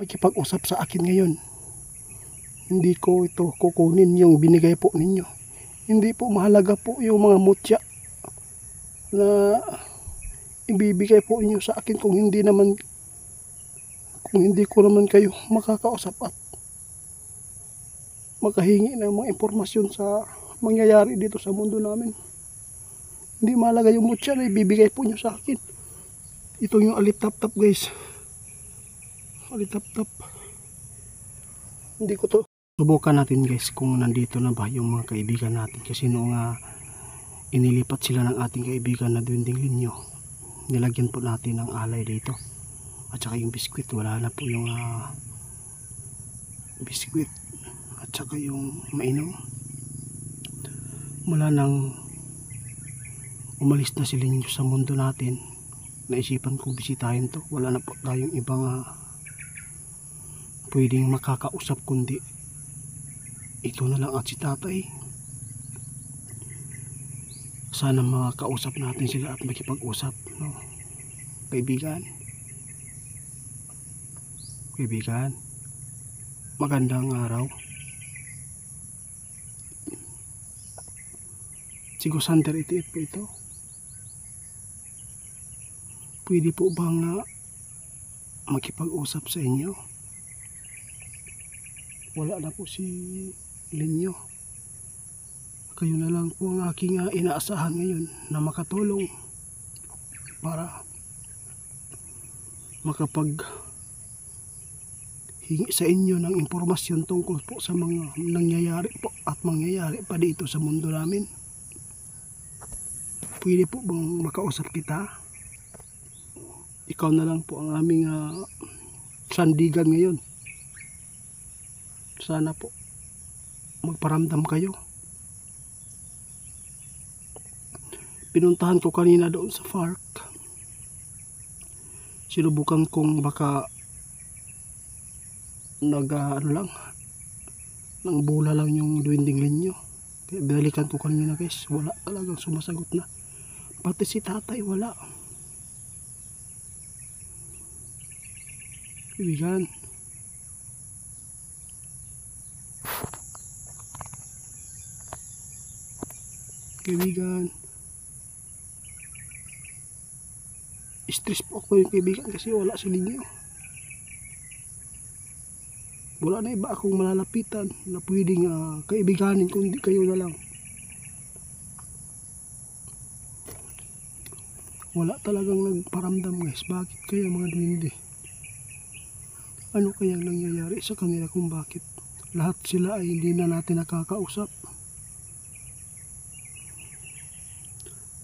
makipag-usap sa akin ngayon. Hindi ko ito kukunin yung binigay po ninyo. Hindi po mahalaga po yung mga mutya na ibibigay po ninyo sa akin kung hindi ko naman kayo makakausap at makahingi ng mga impormasyon sa mangyayari dito sa mundo namin. Hindi mahalaga yung mutya na ibibigay po nyo sa akin. Ito yung alitap-tap, guys. Alitap-tap. Hindi ko to. Subukan natin, guys, kung nandito na ba yung mga kaibigan natin. Kasi noong inilipat sila ng ating kaibigan na Duwending Linyo, nilagyan po natin ng alay dito. At saka yung biskwit, wala na po yung biskwit. At saka yung mainom. Mula nang umalis na si Linyo sa mundo natin, naisipan kong bisitahin to. Wala na po tayong ibang pwedeng makakausap kundi ito na lang at si tatay. Sana makakausap natin sila at makipag-usap, no? Kaibigan, magandang araw. Si Gusander itiit po ito. Pwede po bang makipag-usap sa inyo? Wala na po si Linyo. Kayo na lang po ang aking inaasahan ngayon na makatulong para makapag hingi sa inyo ng impormasyon tungkol po sa mga nangyayari po at mangyayari pa dito sa mundo namin. Pwede po bang makausap kita? Ikaw na lang po ang aming sandigan ngayon. Sana po magparamdam kayo. Pinuntahan ko kanina doon sa park. Sinubukan kong baka nang bula lang yung Duwending Linyo. Kaya binalikan ko kanina, guys. Wala talagang sumasagot na. Pati si tatay wala. Kaibigan, stress po ako yung kaibigan kasi wala si Linyo. Wala na iba akong malalapitan na pwedeng kaibiganin kundi kayo na lang. Wala talagang nagparamdam, guys. Bakit kaya mga duwende? Ano kayang nangyayari sa kanila kung bakit lahat sila ay hindi na natin nakakausap?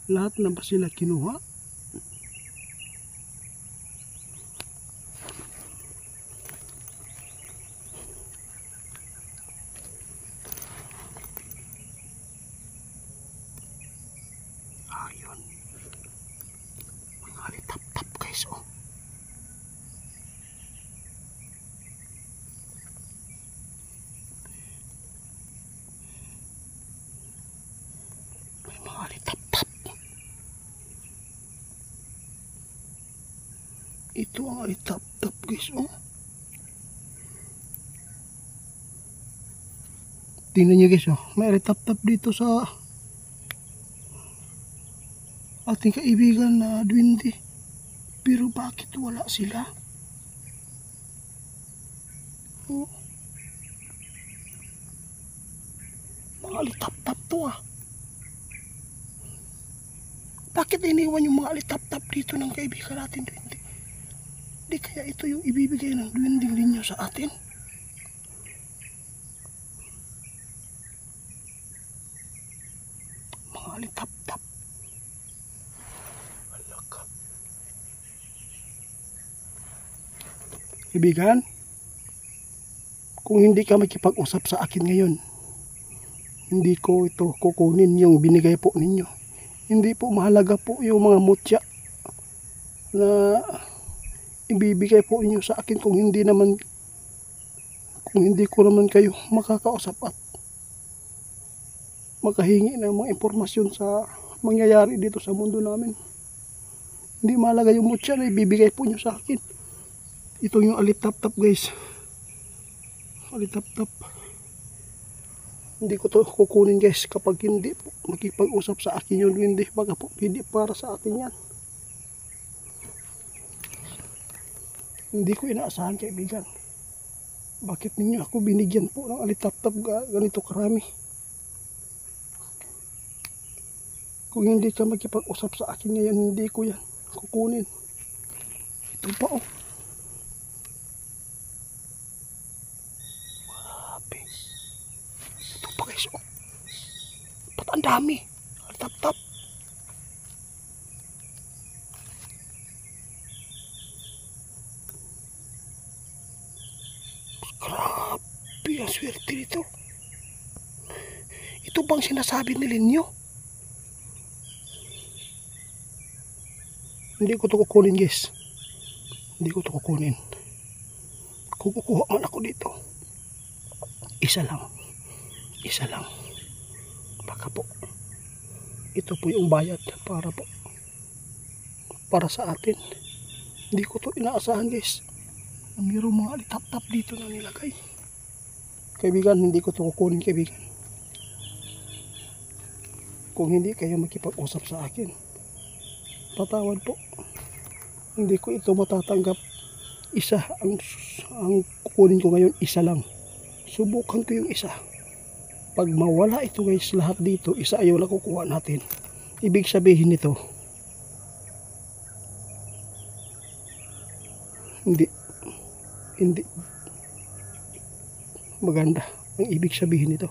Lahat na ba sila kinuha? Ayun. Mga alitap-tap, guys, oh. May mga alitap-tap. Ito ang alitap-tap, guys, oh. Tingnan nyo, guys, oh. May alitap-tap dito sa ating kaibigan na duwende. Pero bakit wala sila? Oh. Mga alitap-tap to, Bakit iniwan yung mga alitap-tap dito ng kaibigan natin duwende? Di kaya ito yung ibibigay ng Duwending Linyo sa atin? Mga alitap-tap. Kaibigan, kung hindi ka makipag-usap sa akin ngayon, hindi ko ito kukunin yung binigay po ninyo. Hindi po mahalaga po yung mga mutya na ibibigay po ninyo sa akin kung hindi ko naman kayo makakausap at makahingi ng mga impormasyon sa mangyayari dito sa mundo namin. Hindi mahalaga yung mutya na ibibigay po nyo sa akin. Ito yung alitap-tap guys. Alitap-tap. Hindi ko to kukunin guys kapag hindi po makipag-usap sa akin yun. Hindi, baga po, hindi para sa atin yan. Hindi ko inaasahan kaibigan. Bakit ninyo ako binigyan po ng alitap-tap ganito karami? Kung hindi ka makipag-usap sa akin ngayon, hindi ko yan kukunin. Ito pa oh. Grabe. Ito pa guys oh. Ba't ang dami? Alitap-tap. Grabe ang swerte nito. Ito bang sinasabi ni Linyo? Hindi ko to kukunin guys. Hindi ko to kukunin. Kung kukuha man ako dito, isa lang. Isa lang. Baka po. Ito po yung bayad para sa atin. Hindi ko to inaasahan guys. Mayroong mga alitap-tap dito na nilagay. Kaibigan, hindi ko to kukunin kaibigan. Kung hindi kayo makipag-usap sa akin, patawad po. Hindi ko ito matatanggap. Isa ang kukunin ko ngayon, isa lang. Subukan ko yung isa. Pag mawala ito guys, lahat dito, isa ayaw na kukuha natin. Ibig sabihin nito, hindi maganda ang ibig sabihin nito.